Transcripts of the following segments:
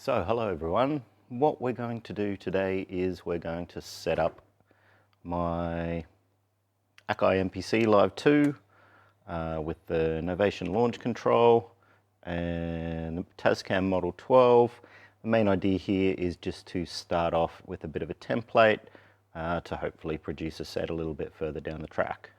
So hello everyone, what we're going to do today is we're going to set up my Akai MPC Live 2 with the Novation launch control and the Tascam Model 12. The main idea here is just to start off with a bit of a template to hopefully produce a set a little bit further down the track.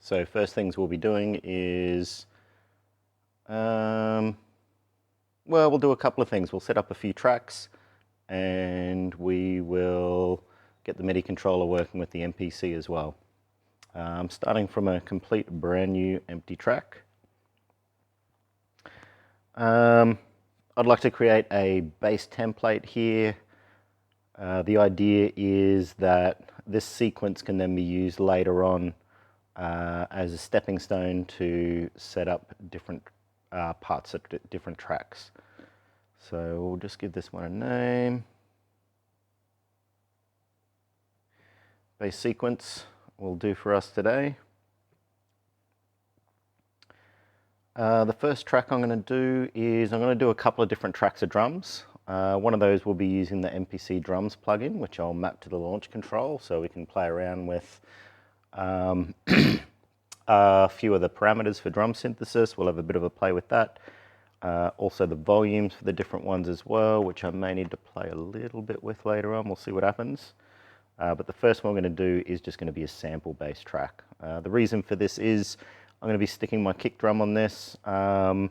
So first things we'll be doing is, we'll do a couple of things. We'll set up a few tracks and we will get the MIDI controller working with the MPC as well. I'm starting from a complete brand new empty track. I'd like to create a bass template here. The idea is that this sequence can then be used later on as a stepping stone to set up different parts of different tracks. So we'll just give this one a name. Bass sequence will do for us today. The first track I'm going to do is I'm going to do a couple of different tracks of drums. One of those will be using the MPC drums plugin, which I'll map to the launch control so we can play around with a few of the parameters for drum synthesis. We'll have a bit of a play with that. Also the volumes for the different ones as well, which I may need to play a little bit with later on. We'll see what happens. But the first one I'm going to do is just going to be a sample-based track. The reason for this is I'm going to be sticking my kick drum on this, and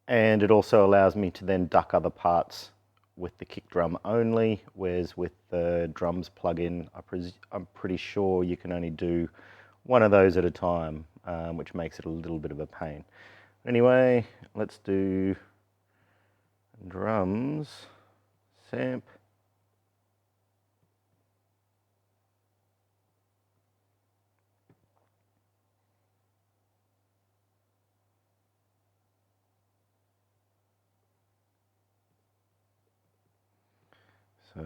it also allows me to then duck other parts with the kick drum only, whereas with the drums plugin, I'm pretty sure you can only do one of those at a time, which makes it a little bit of a pain. Anyway, let's do drums, samp. So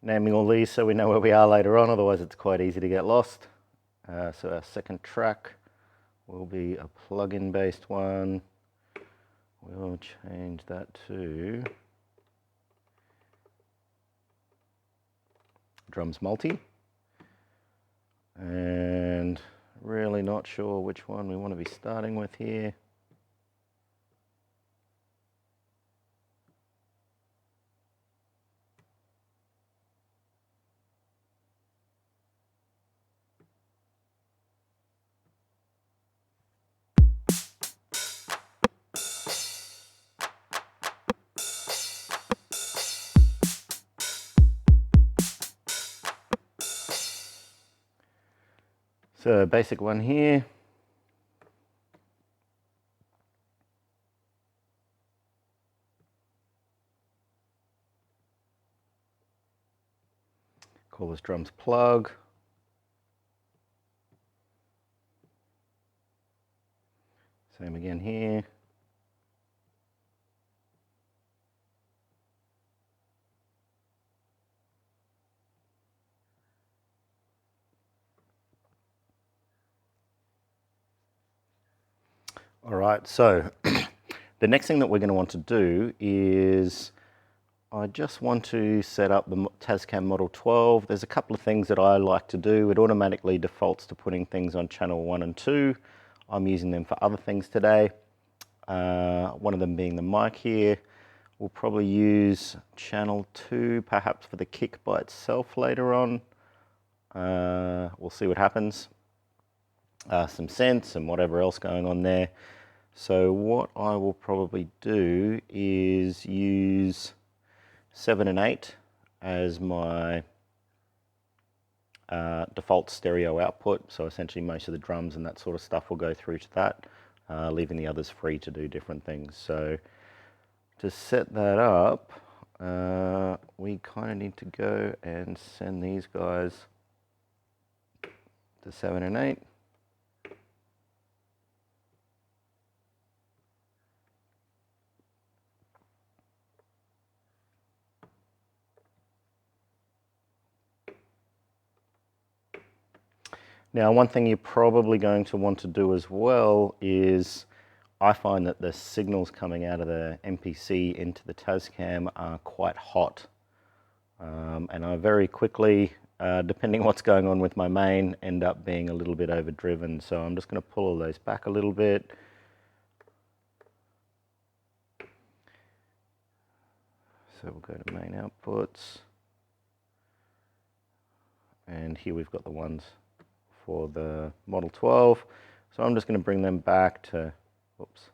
naming all these so we know where we are later on, otherwise it's quite easy to get lost. So our second track will be a plug-in based one. We'll change that to drums multi. And really not sure which one we want to be starting with here. So basic one here. Call this drums plug. Same again here. All right, so the next thing that we're going to want to do is I just want to set up the Tascam Model 12. There's a couple of things that I like to do. It automatically defaults to putting things on channel 1 and 2. I'm using them for other things today. One of them being the mic here. We'll probably use channel 2 perhaps for the kick by itself later on. We'll see what happens. Some sense and whatever else going on there. So what I will probably do is use 7 and 8 as my default stereo output. So essentially most of the drums and that sort of stuff will go through to that, leaving the others free to do different things. So to set that up, we kind of need to go and send these guys to 7 and 8. Now, one thing you're probably going to want to do as well is, I find that the signals coming out of the MPC into the Tascam are quite hot. And I very quickly, depending what's going on with my main, end up being a little bit overdriven. So I'm just going to pull all those back a little bit. So we'll go to main outputs. And here we've got the ones for the Model 12. So I'm just going to bring them back to, oops.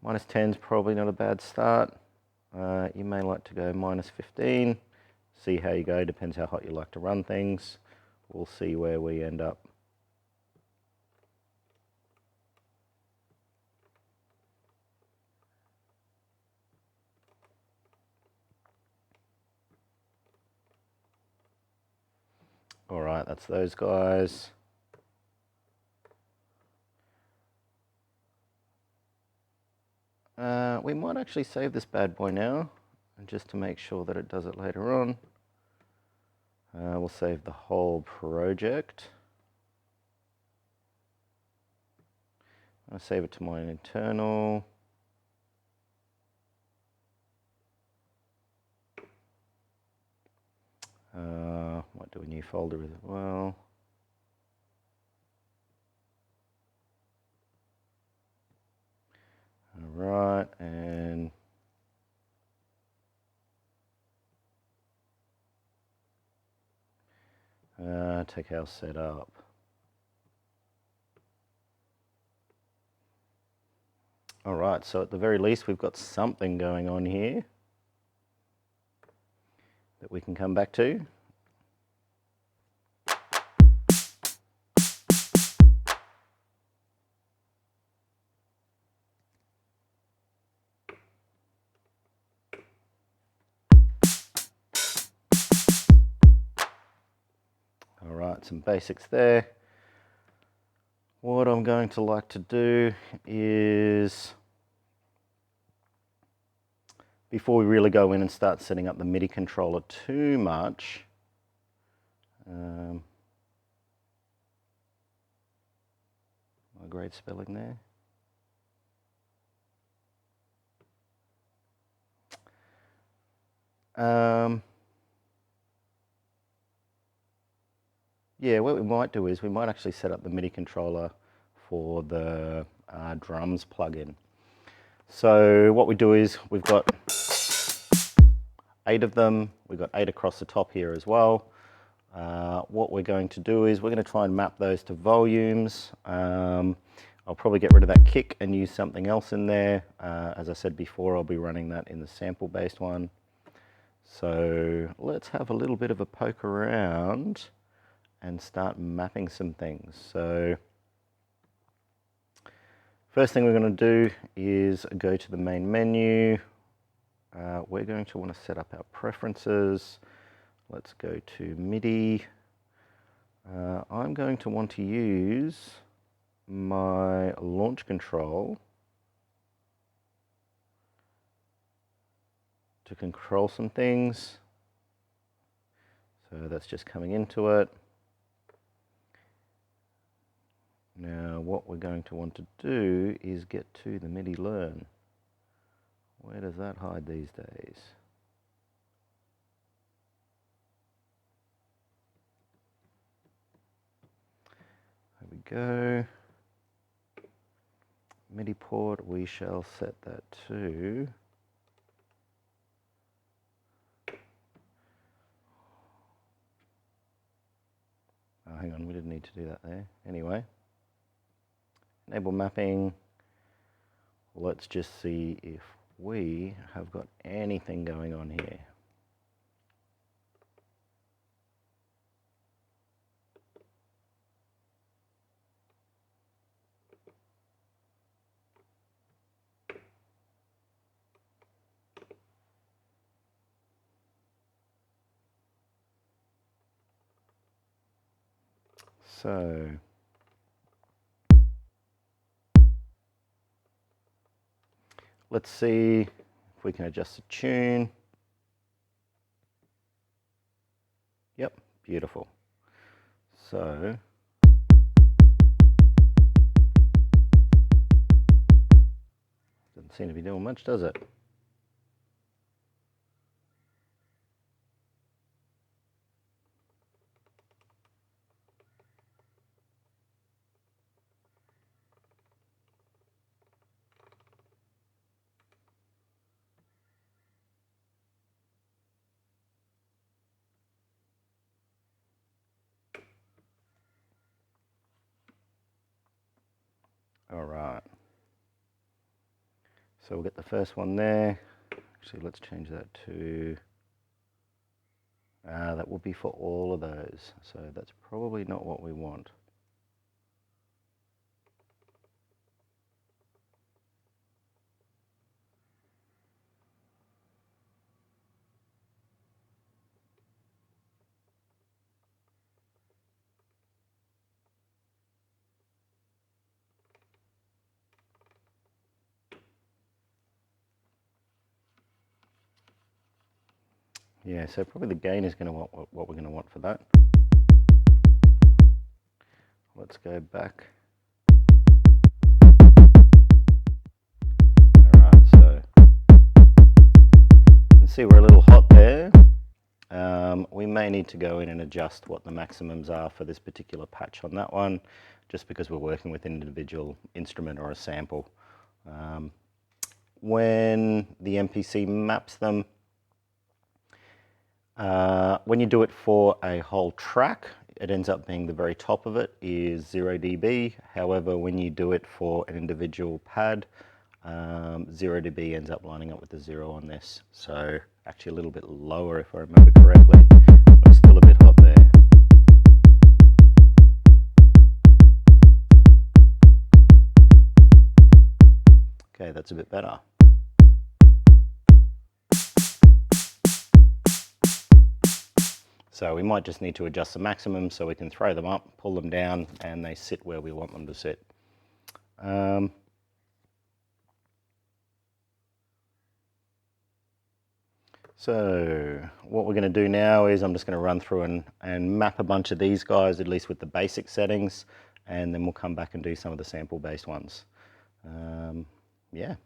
-10 is probably not a bad start. You may like to go -15. See how you go, depends how hot you like to run things. We'll see where we end up. All right, that's those guys. We might actually save this bad boy now, and just to make sure that it does it later on. We'll save the whole project. I'll save it to my internal. Might do a new folder as well. All right, and take our setup. All right, so at the very least, we've got something going on here that we can come back to. All right, some basics there. What I'm going to like to do is, before we really go in and start setting up the MIDI controller too much, my great spelling there. Yeah, what we might do is we might actually set up the MIDI controller for the drums plugin. So what we do is we've got 8 of them. We've got 8 across the top here as well. What we're going to do is we're going to try and map those to volumes. I'll probably get rid of that kick and use something else in there. As I said before, I'll be running that in the sample-based one. So let's have a little bit of a poke around and start mapping some things. So first thing we're going to do is go to the main menu. We're going to want to set up our preferences. Let's go to MIDI. I'm going to want to use my launch control to control some things. So that's just coming into it. Now what we're going to want to do is get to the MIDI learn. Where does that hide these days? There we go. MIDI port, we shall set that to oh, hang on, we didn't need to do that there. Anyway, enable mapping. Let's just see if we have got anything going on here. So let's see if we can adjust the tune. Beautiful. So doesn't seem to be doing much, does it? All right. So we'll get the first one there. Actually, let's change that to, that will be for all of those. So that's probably not what we want. Yeah, so probably the gain is going to want what we're going to want for that. Let's go back. All right, so you can see we're a little hot there. We may need to go in and adjust what the maximums are for this particular patch on that one, just because we're working with an individual instrument or a sample. When the MPC maps them, when you do it for a whole track, it ends up being the very top of it is 0 dB. However, when you do it for an individual pad, 0 dB ends up lining up with the 0 on this. So actually a little bit lower if I remember correctly. We're still a bit hot there. Okay, that's a bit better. So we might just need to adjust the maximum so we can throw them up, pull them down, and they sit where we want them to sit. So what we're going to do now is I'm just going to run through and map a bunch of these guys, at least with the basic settings, and then we'll come back and do some of the sample-based ones. Yeah.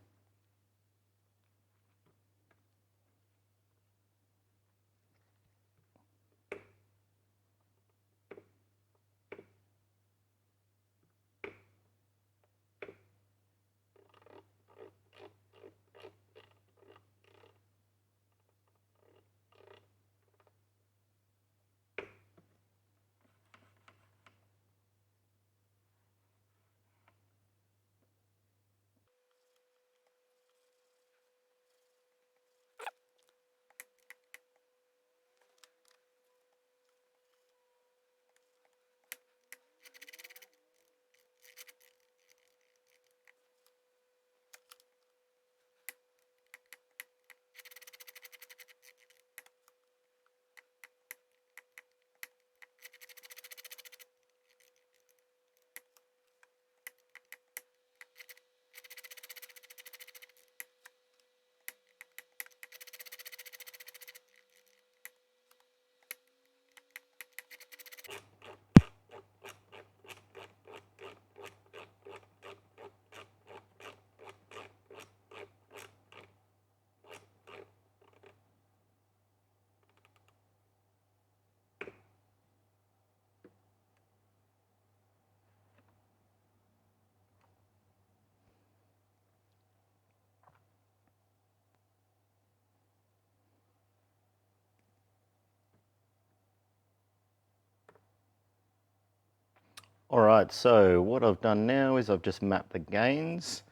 All right, so what I've done now is I've just mapped the gains,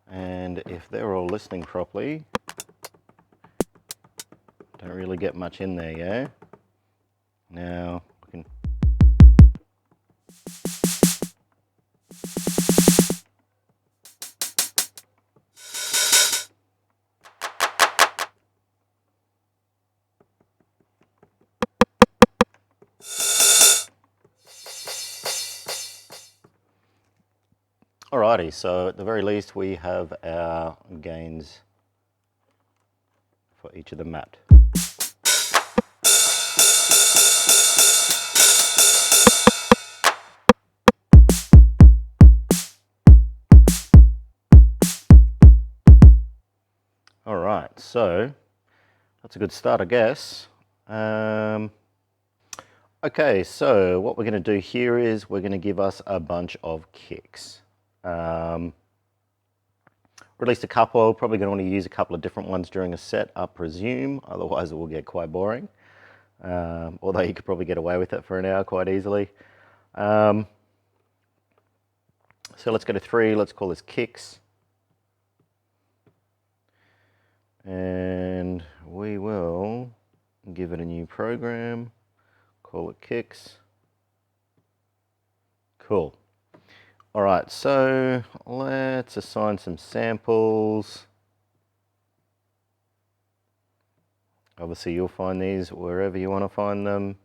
and if they're all listening properly, don't really get much in there, yeah? Now, we can... Alrighty, so at the very least we have our gains for each of them mapped. so that's a good start, I guess. Okay, so what we're going to do here is we're going to give us a bunch of kicks. Or at least a couple. Probably going to want to use a couple of different ones during a set, I presume. Otherwise it will get quite boring. Although you could probably get away with it for an hour quite easily. So let's go to 3. Let's call this kicks. And we will give it a new program. Call it kicks. Cool. All right, so let's assign some samples. Obviously, you'll find these wherever you want to find them.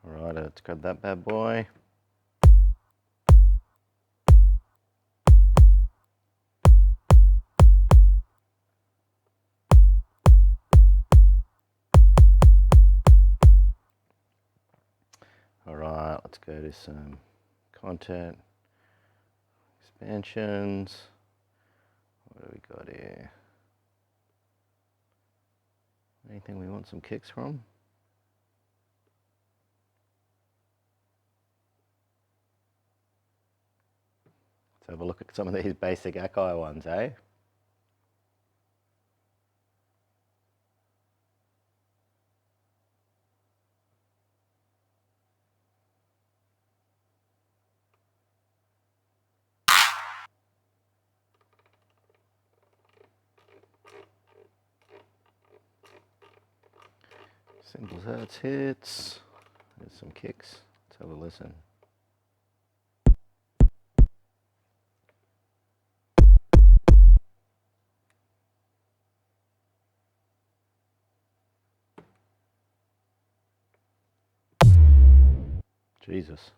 All right, let's grab that bad boy. All right, let's go to some content expansions. What do we got here? Anything we want some kicks from? Let's have a look at some of these basic Akai ones, eh? Simple as hits. There's some kicks. Let's have a listen. Jesus.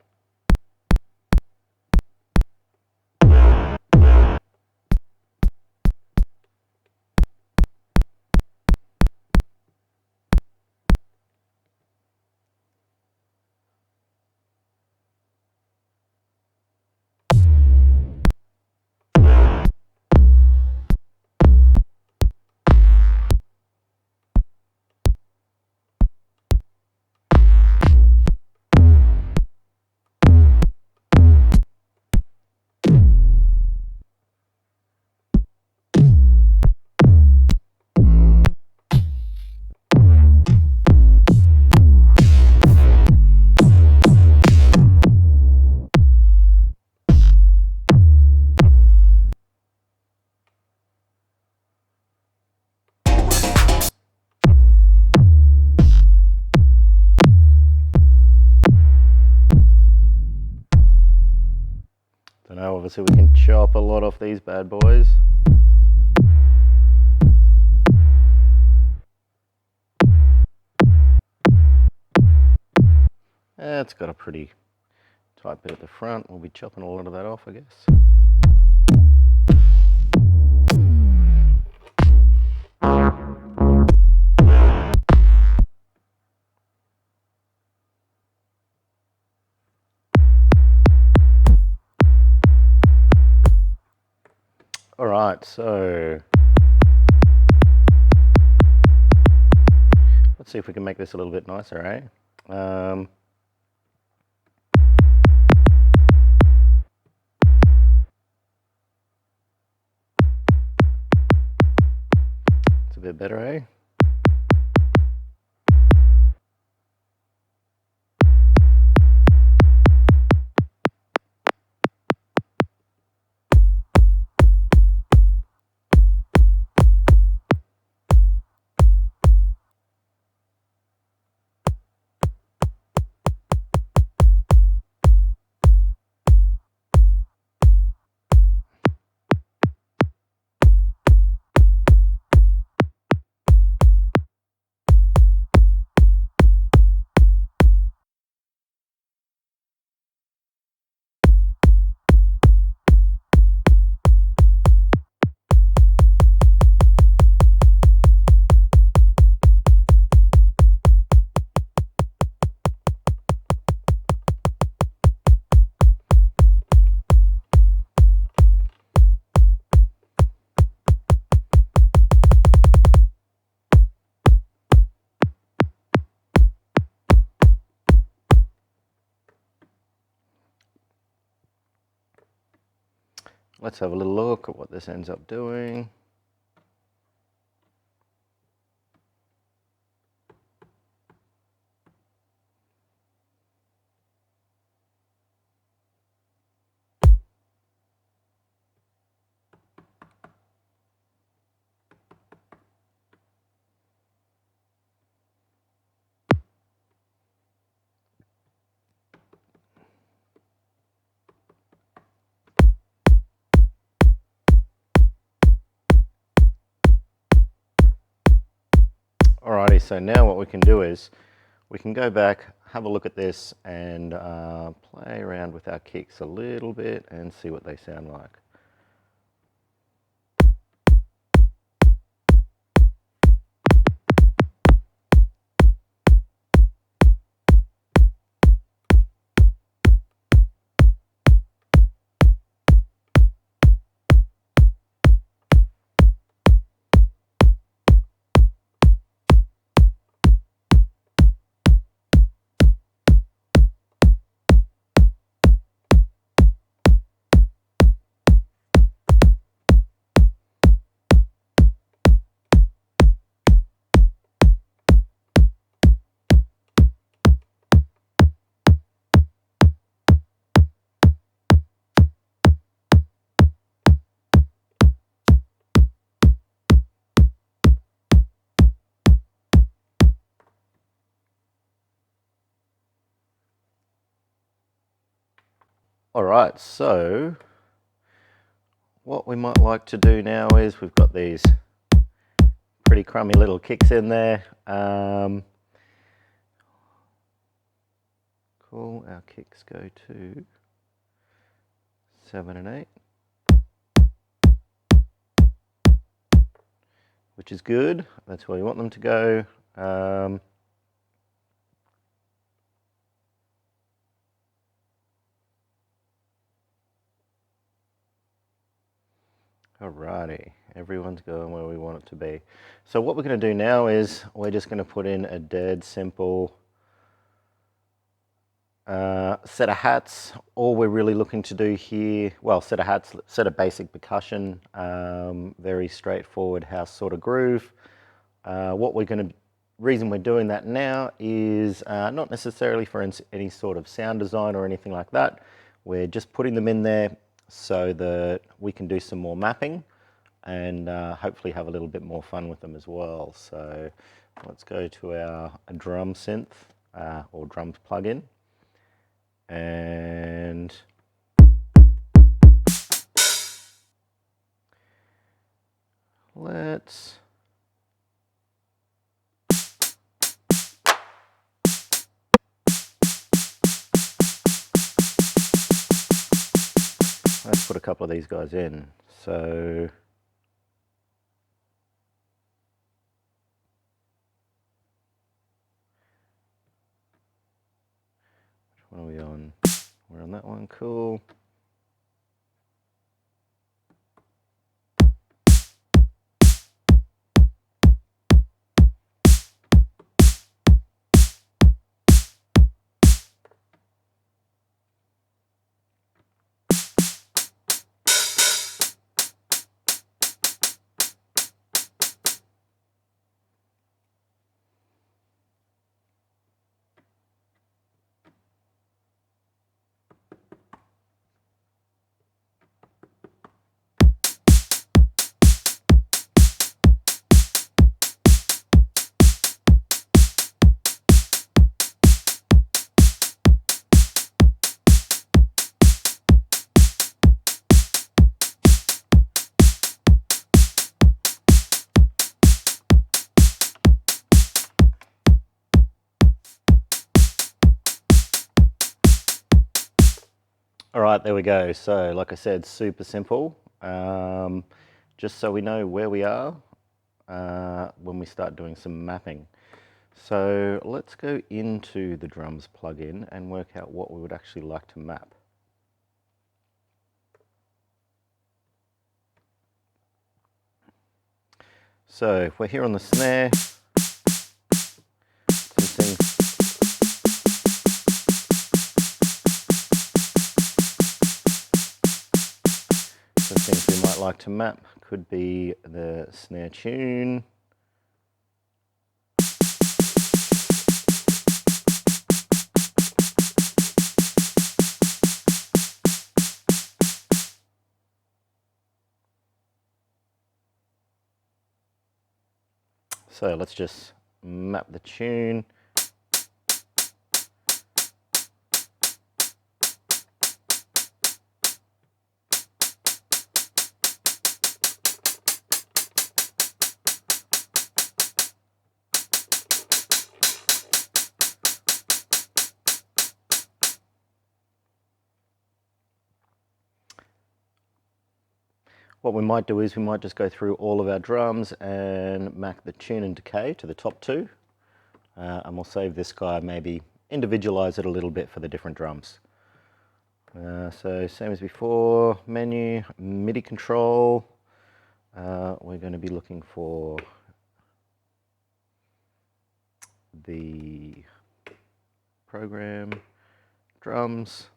So now obviously we can chop a lot off these bad boys. It's got a pretty tight bit at the front. We'll be chopping a lot of that off, I guess. All right, so let's see if we can make this a little bit nicer, eh? It's a bit better, eh? let's have a little look at what this ends up doing. Alrighty, so now what we can do is we can go back, have a look at this, and play around with our kicks a little bit and see what they sound like. All right, so what we might like to do now is we've got these pretty crummy little kicks in there. Cool, our kicks go to 7 and 8, which is good. That's where you want them to go. Alrighty, everyone's going where we want it to be. So what we're going to do now is we're just going to put in a dead simple set of hats. All we're really looking to do here, well, set of hats, set of basic percussion, very straightforward house sort of groove. Reason we're doing that now is not necessarily for any sort of sound design or anything like that. We're just putting them in there so that we can do some more mapping and hopefully have a little bit more fun with them as well. So let's go to our drum synth or drums plugin, and let's put a couple of these guys in. So which one are we on? We're on that one, cool. All right, there we go. So like I said, super simple. Just so we know where we are when we start doing some mapping. So let's go into the drums plugin and work out what we would actually like to map. So if we're here on the snare, like to map could be the snare tune. So let's just map the tune. What we might do is we might just go through all of our drums and map the tune and decay to the top two. And we'll save this guy, maybe individualize it a little bit for the different drums. So same as before, menu, MIDI control. We're going to be looking for the program, drums,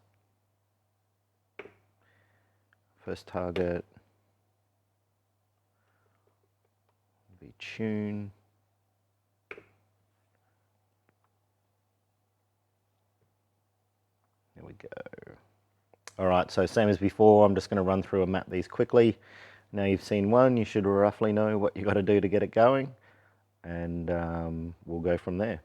first target, the tune, there we go. All right, so same as before, I'm just going to run through and map these quickly. Now you've seen one, you should roughly know what you got to do to get it going, and we'll go from there.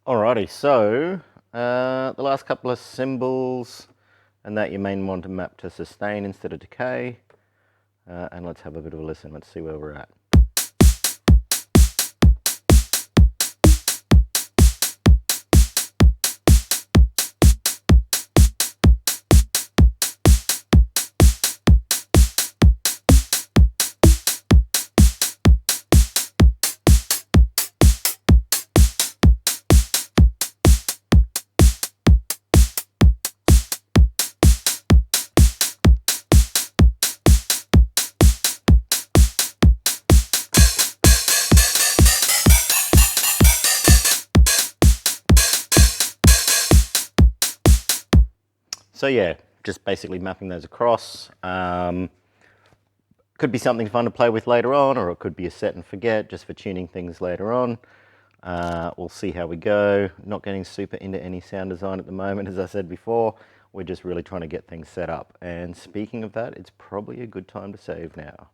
Alrighty, so the last couple of symbols, and that you may want to map to sustain instead of decay. And let's have a bit of a listen. Let's see where we're at. So yeah, just basically mapping those across. Could be something fun to play with later on, or it could be a set and forget just for tuning things later on. We'll see how we go. Not getting super into any sound design at the moment, as I said before. We're just really trying to get things set up. And speaking of that, it's probably a good time to save now.